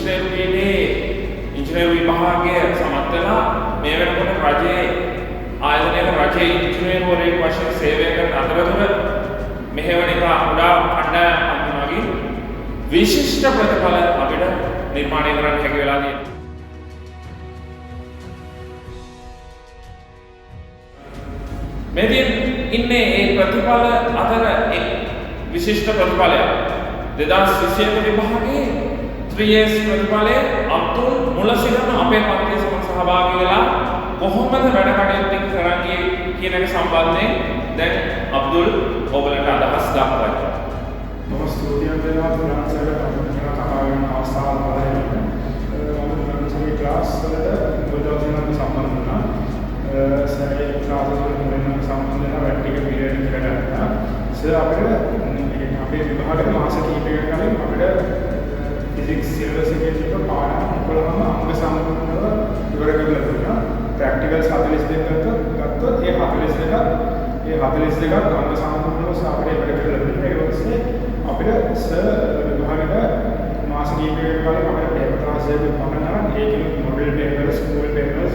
ඉංජිනේරුවේදී ඉංජිනේරු විභාගයේ සමත් වෙලා මේ වෙනකොට රජයේ ආයතනයක රජයේ ඉංජිනේරුවරයෙක් වශයෙන් සේවය කරන අතරතුර මෙහෙවන එක උඩා කණ්ඩායම් අන්තිමගේ විශිෂ්ට ප්‍රතිඵල අපිට නිර්මාණය කරන්න හැකි වෙලා තියෙනවා. මෙදින් ඉන්නේ මේ ප්‍රතිඵල අතර විශිෂ්ට ප්‍රතිඵලයක් 2021 විභාගයේ 3S ප්‍රතිඵලයේ අබ්දුල් මුල සිටම අපේ පන්තියේ සහභාගී වෙලා කොහොමද වැඩ කටයුතු කරන්නේ කියන එක සම්බන්ධයෙන් දැන් අබ්දුල් ඔයගලට අදහස් දක්වනවා. මම ස්තුතිවන්ත වෙනවා තුරන්සරට අපිට කතා කරන අවස්ථාව ලබා තුරන්සරේ ක්ලාස් වලට බුද්ධෝදයන්ට සම්බන්ධ වුණා. සරේ ක්ලාස් වල මුලින්ම සම්බන්ධ වෙන වැටික පීරියඩ් එකට ගත්තා. සර් අපේ විභාගයේ මාස කිහිපයකට කලින් අපිට ෆිසික්ස් සිලබස් එකේ තියෙන පාඩම් 11ම අංග සම්පූර්ණව ඉවර කරලා දුන්නා. ප්‍රැක්ටිකල්ස් 42ක් ගත්තොත් ඒ 42ක් අංග සම්පූර්ණව අපිට ඉවර කරලා දුන්නා. ඒ වගේ අපිට සර් විභාගයේ මාස කිහිපයකට කලින් අපිට පේපර් ක්ලාස් එකක් පමණක් ඒකේ මොඩල් පේපර් ස්කූල් පේපර්ස්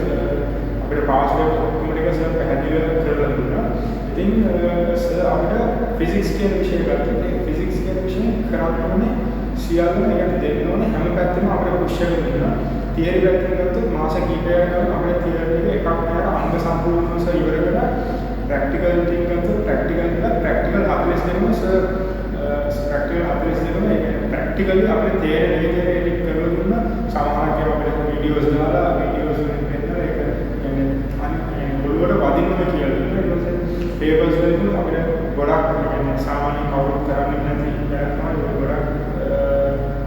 අපිට පාස් වෙන ඔක්කොම ටික සර් පැහැදිලිව කරලා දුන්නා. ඉතින් සර් අපිට ෆිසික්ස් කියන විෂය ගත්තොත් ඒ ෆිසික්ස් කියන විෂය කරන්න ඕනේ සියල්ලම එකට දෙන්න ඕනේ හැම පැත්තෙම අපිට පුෂ් එකක් දෙන්න. තියරි පැත්තෙන් ගත්තොත් මාස කිහිපයකට කලින් අපිට තියරි එක එකක් නෑර අංග සම්පූර්ණව සර් ඉවර කරලා ප්‍රැක්ටිකල් ටික ගත්තොත් ප්‍රැක්ටිකල් 42ම සර් ප්‍රැක්ටිකල් 42ම ඒ ප්‍රැක්ටිකලි අපිට තේරෙන විදිහට එඩිට් කරලා දුන්නා. සමහරක් ඒවා අපිට වීඩියෝස් දාලා වීඩියෝස් වලින් පෙන්නලා ඒක කියන්නේ ඔළුවට වදින්නම කියලා දුන්නා. ඊට පස්සේ පේපර්ස් වලින් අපිට ගොඩක් කියන්නේ සාමාන්‍ය කවුරුත් කරන්නේ නැති වැඩ තමයි ගොඩක්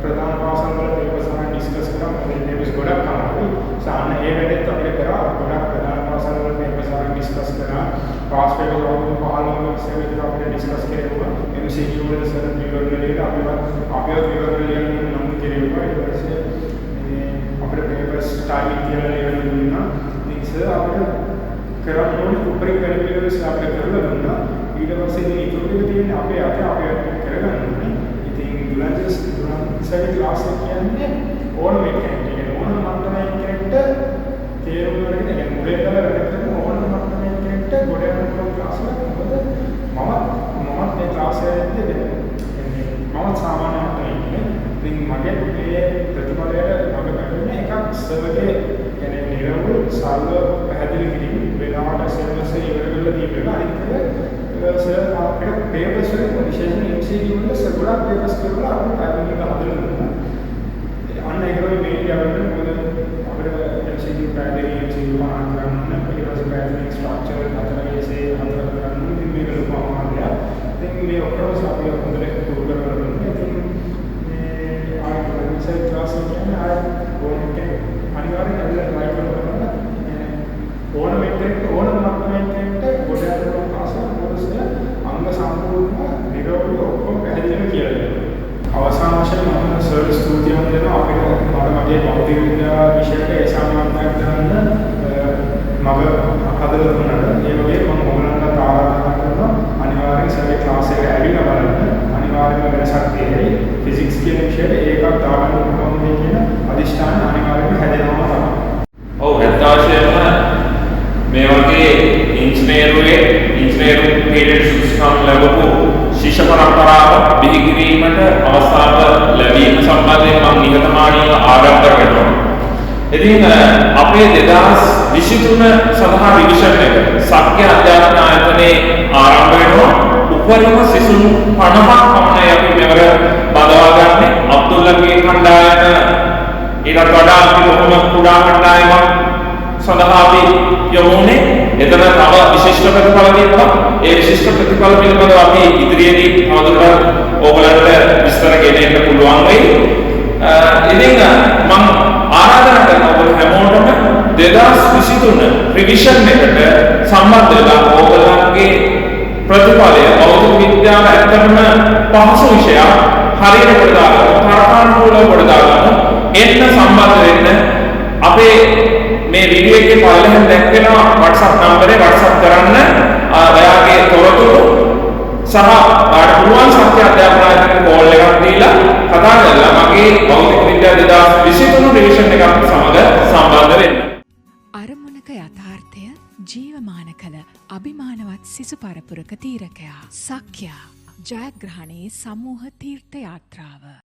ප්‍රධාන පාසල් වල පේපර්ස් වලින් ඩිස්කස් කරා. මේ පේපර්ස් ගොඩක් තමයි සාමාන්‍ය ඒ වැඩේත් අපිට කරා ගොඩක් ප්‍රධාන පාසල් වල පේපර්ස් වලින් ඩිස්කස් කරා. පාස් පේපර් වල 15 විතර අපිට ඩිස්කස් කරේවා. MCQ වල සර් විවරණලියට අපිව විවරණලියට නම් කෙරෙව්වා. ඊට පස්සේ මේ අපිට පේපර්ස් ටයිමින් කියලා ලේවල් දුන්නා. ඉතින් සර් අපිට කරන්න ඕනේ උපරිම වැඩ පිළිවෙල අපිට කරලා දුන්නා. ඊට පස්සේ ඉතින් ඉතුරු ටික තියෙන්නේ අපේ අපේ කරගන්න ඕනේ. ඉතින් දුරන්සරේ ක්ලාස් එක කියන්නේ ඕනම එකෙක් කියන ඕනම මට්ටමේ කෙනෙක්ට තේරුම් ගන්න කියන්නේ මුලින්ම වැඩ කරන ඕනම මට්ටමේ කෙනෙක්ට ගොඩ යන ක්ලාස් එකක්. මොකද මමත් මේ ක්ලාස් එකේදී එන්නේ මම සාමාන්‍ය මට්ටමේ ඉන්නේ. ඉතින් මගේ මේ ප්‍රතිඵලයට මම ගන්නේ එකක් සර්ගේ කියන්නේ නිරවුල් සරල පැහැදිලි කිරීම වෙලාවට සිලබස් එක ඉවර කරලා දීලා අනිත් එක සර් අපිට පේපර්ස් වලින් විශේෂයෙන් MCQ වල සර් ගොඩක් පේපර්ස් කරලා අපිට ටයිමින් එක හදලා දුන්නා. අන්න ඒකම මේ යවන්න මොකද අපිට MCQ පැහැදිලි MCQ පාන කරන්න ඊට පස්සේ පැහැදිලි ස්ට්‍රක්චර් හතරේ හතර කරන්න ඉතින් මේක ලොකු අමාරුයක්. ඉතින් මේ ඔක්කොම අපි හොඳට පුරු කරලා දුන්නා. ඉතින් මේ ආයෙත් සර් ක්ලාස් එක කියන්නේ ආයෙත් ඕනෙක අනිවාර්යෙන් ඇවිල්ලා try කරනවා. ඕනම එකෙක් ඕනම මට්ටමකට ගොඩ යන පාසල් මොකද අංග සම්පූර්ණ නිරවුල් ඔක්කොම පැහැදිලිව කියලා දෙනවා. අවසාන වශයෙන් මම සර් ස්තුතිවන්ත වෙනවා අපිට මගේ භෞතික විද්‍යාව විෂයට ඒ සම්බන්ධයක් ගන්න මම හදලා දුන්නාට ඒ වගේ මම ඔයගලන්ට ආරාධනා කරනවා අනිවාර්යෙන් සර්ගේ ක්ලාස් එකට ඇවිල්ලා බලන්න. අනිවාර්යයෙන්ම වෙනසක් තියෙයි. ෆිසික්ස් කියන විෂයට ඒකක් දාගන්න පුළුවන් මේ කියන අදිෂ්ඨාන අනිවාර්යයෙන්ම හැදෙනවා තමයි. ඔව් ඇත්තටම මේ වගේ ඉංජිනේරු පීරියඩ් සුසුකම් ලැබපු ශිෂ්‍ය පරම්පරාව බිහි කිරීමට අවස්ථාව ලැබීම සම්බන්ධයෙන් මම නිහතමානීව ආරම්භ කරනවා. ඉතින් අපේ 2023 සඳහා රිවිෂන් එක සත්‍ය අධ්‍යාපන ආයතනයේ ආරම්භ වෙනවා. උපරිම සිසුන් 50ක් පමණයි අපි මෙවර බදවා ගන්නේ. අබ්දුල්ලාගේ කණ්ඩායම ඊට වඩා අපි කොහොම කුඩා කණ්ඩායමක් සඳහා අපි යමුනේ. එතන තව විශිෂ්ට ප්‍රතිඵල තියෙනවා. ඒ විශිෂ්ට ප්‍රතිඵල පිළිබඳව අපි ඉදිරියේදී තවදුරටත් ඕගලන්ට විස්තර ගෙනෙන්න පුළුවන් වෙයි. ඉතින් මම ආරාධනා කරනවා ඔයගොල්ලෝ හැමෝටම 2023 රිවිෂන් එකට සම්බන්ධ වෙලා ඕගලන්ගේ ප්‍රතිඵලය භෞතික විද්‍යාව ඇත්තටම පහසු විෂයක් හරියට කොට දාගන්න තරකානුකූලව කොට දාගන්න එන්න සම්බන්ධ වෙන්න අපේ මේ වීඩියෝ එකේ පළවෙනිම දැක්වෙනවා WhatsApp නම්බරේ WhatsApp කරන්න ඔයාගේ තොරතුරු සහ ඔයාලට පුළුවන් සත්‍ය අධ්‍යාපන ආයතනයේ කෝල් එකක් දීලා කතා කරලා මගේ භෞතික විද්‍යාව 2020 ජීවමාන කළ අභිමානවත් සිසු පරපුරක තීරකයා සක්‍යා ජයග්‍රහණයේ සමූහ තීර්ථ යාත්‍රාව